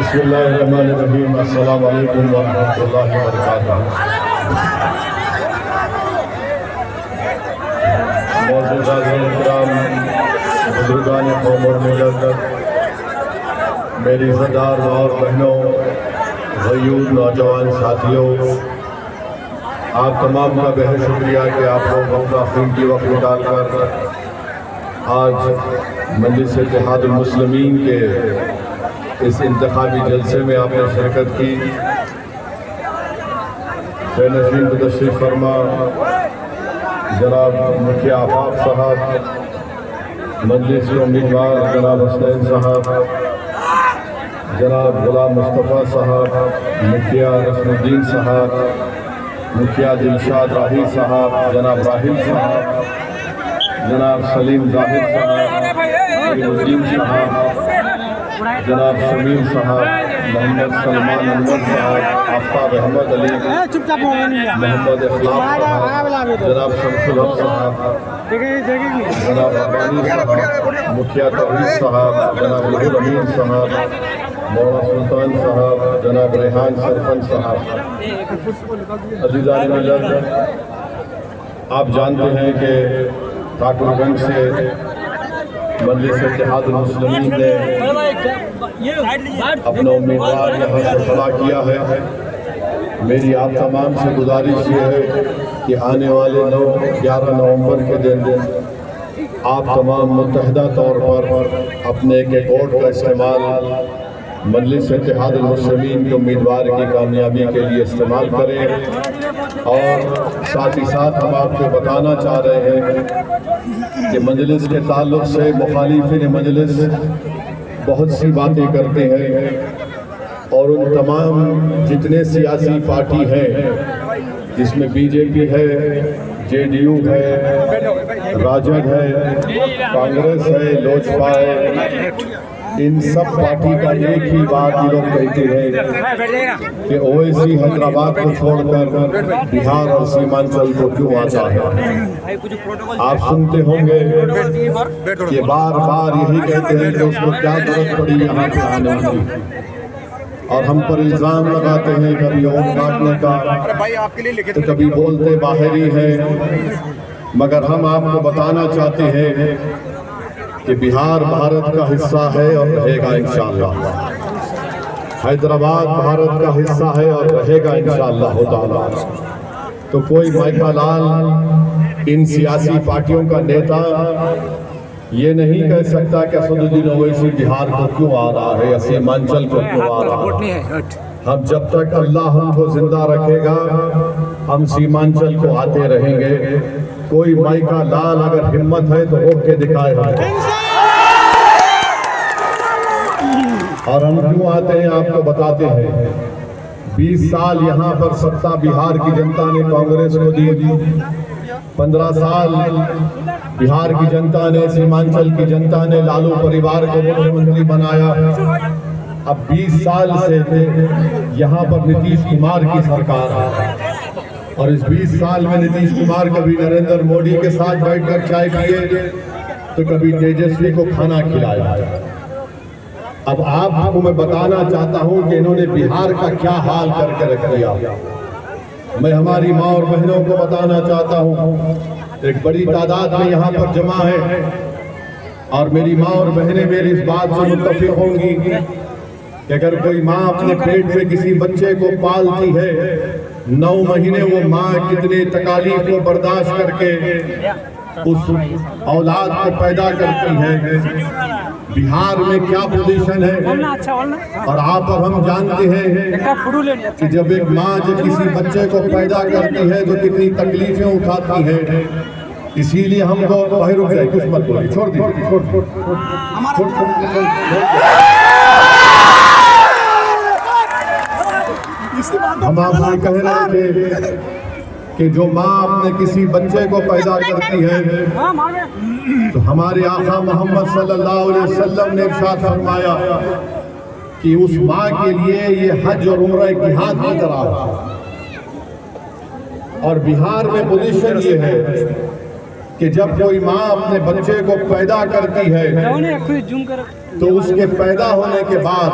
बिस्मिल्लाहिर्रहमानिर्रहीम। अस्सलाम वालेकुम वरहमतुल्लाहि वबरकातुहू। बुजुर्गान कौम और मिल्लत, मेरी इज़्ज़तदार माँ और बहनों, ग़यूर नौजवान साथियों, आप तमाम का बेहद शुक्रिया कि आप लोग अपना कीमती वक्त निकाल कर आज मजलिस इत्तेहादुल मुस्लिमीन के इस इंतखाबी जलसे में आपने शिरकत की। बेनज़ीर तशरीफ़ फरमा जनाब मुखिया आफाक साहब, मजलिस के उम्मीदवार जनाब हुसैन साहब, जनाब गुलाम मुस्तफ़ा साहब, मुखिया रस्मुद्दीन साहब, मुखिया दिलशाद राही साहब, जनाब राहिल साहब, जनाब सलीम जाहिद साहब, नईमुद्दीन साहब, जनाब शमीम साहब, मोहम्मद सलमान अनवर साहब, आफ्ताब अहमद अली, मोहम्मद इखलास साहब, जनाब शमसुल हक साहब, जनाब अबानी साहब, मुखिया तौहीद साहब, जनाब लहुल अमीन साहब, मौला सुल्तान साहब, जनाब रेहान सरपंच साहब। अज़ीज़ान मिल्लत, आप जानते हैं कि ठाकुरगंज से मजलिस इत्तेहादुल मुस्लिमीन ने अपना उम्मीदवार यहाँ से खड़ा किया है। मेरी आप तमाम से गुजारिश ये है कि आने वाले 9-11 नवंबर के दिन आप तमाम मुत्तहिदा तौर पर अपने एक वोट का इस्तेमाल मजलिस इत्तेहादुल मुस्लिमीन के उम्मीदवार की कामयाबी के लिए इस्तेमाल करें। और साथ ही साथ हम आपको बताना चाह रहे हैं कि मजलिस के ताल्लुक़ से मुखालिफिन मजलिस बहुत सी बातें करते हैं और उन तमाम जितने सियासी पार्टी हैं जिसमें बीजेपी है, जेडीयू है, राजद है, कांग्रेस है, लोजपा है, इन सब पार्टी का एक ही बात ये लोग कहते हैं कि ओवैसी हैदराबाद को छोड़कर बिहार और सीमांचल को क्यों आता है। आप सुनते होंगे कि बार बार यही कहते हैं कि उसको क्या जरूरत पड़ी यहाँ पे आने की, और हम पर इल्ज़ाम लगाते हैं कभी वोट काटने का तो कभी बोलते बाहरी है। मगर हम आपको बताना चाहते हैं कि बिहार भारत का हिस्सा है और रहेगा इंशाअल्लाह। हैदराबाद भारत का हिस्सा है और रहेगा इंशाअल्लाह ताला। तो कोई माइका लाल इन सियासी पार्टियों का नेता ये नहीं कह सकता कि असदुद्दीन ओवैसी बिहार को क्यों आ रहा है या सीमांचल को क्यों आ रहा है। हम जब तक अल्लाह हमको जिंदा रखेगा हम सीमांचल को आते रहेंगे। कोई माइका लाल अगर हिम्मत है तो रोक के दिखाएगा। और हम क्यों आते हैं आपको बताते हैं। 20 साल यहाँ पर सत्ता बिहार की जनता ने कांग्रेस को दी। 15 साल बिहार की जनता ने, सीमांचल की जनता ने लालू परिवार को मुख्यमंत्री बनाया। अब 20 साल से यहाँ पर नीतीश कुमार की सरकार है और इस 20 साल में नीतीश कुमार कभी नरेंद्र मोदी के साथ बैठकर चाय पिए तो कभी तेजस्वी को खाना खिलाया। अब आपको मैं बताना चाहता हूं कि इन्होंने बिहार का क्या हाल करके रख दिया। मैं हमारी माँ और बहनों को बताना चाहता हूं, एक बड़ी तादाद में यहाँ पर जमा है और मेरी माँ और बहनें मेरी इस बात से मुत्तफिक होंगी कि अगर कोई माँ अपने पेट में किसी बच्चे को पालती है, 9 महीने वो माँ कितने तकालीफ को बर्दाश्त करके उस औलाद को पैदा करती है। बिहार में क्या पोजीशन है और आप और हम जानते हैं कि जब एक माँ जब किसी बच्चे को पैदा करती है तो कितनी तकलीफें उठाती है। इसीलिए हमको रुक जाए, कुछ मत बोलिए, छोड़ दीजिए, हम आपसे कह रहे थे कि जो माँ अपने किसी बच्चे को पैदा करती है तो हमारे आका मोहम्मद सल्लल्लाहु अलैहि वसल्लम ने इरशाद फरमाया कि उस माँ के लिए ये हज और उम्रा जिहाद की तरह। और बिहार में पोजीशन ये है कि जब कोई माँ अपने बच्चे को पैदा करती है तो उसके पैदा होने के बाद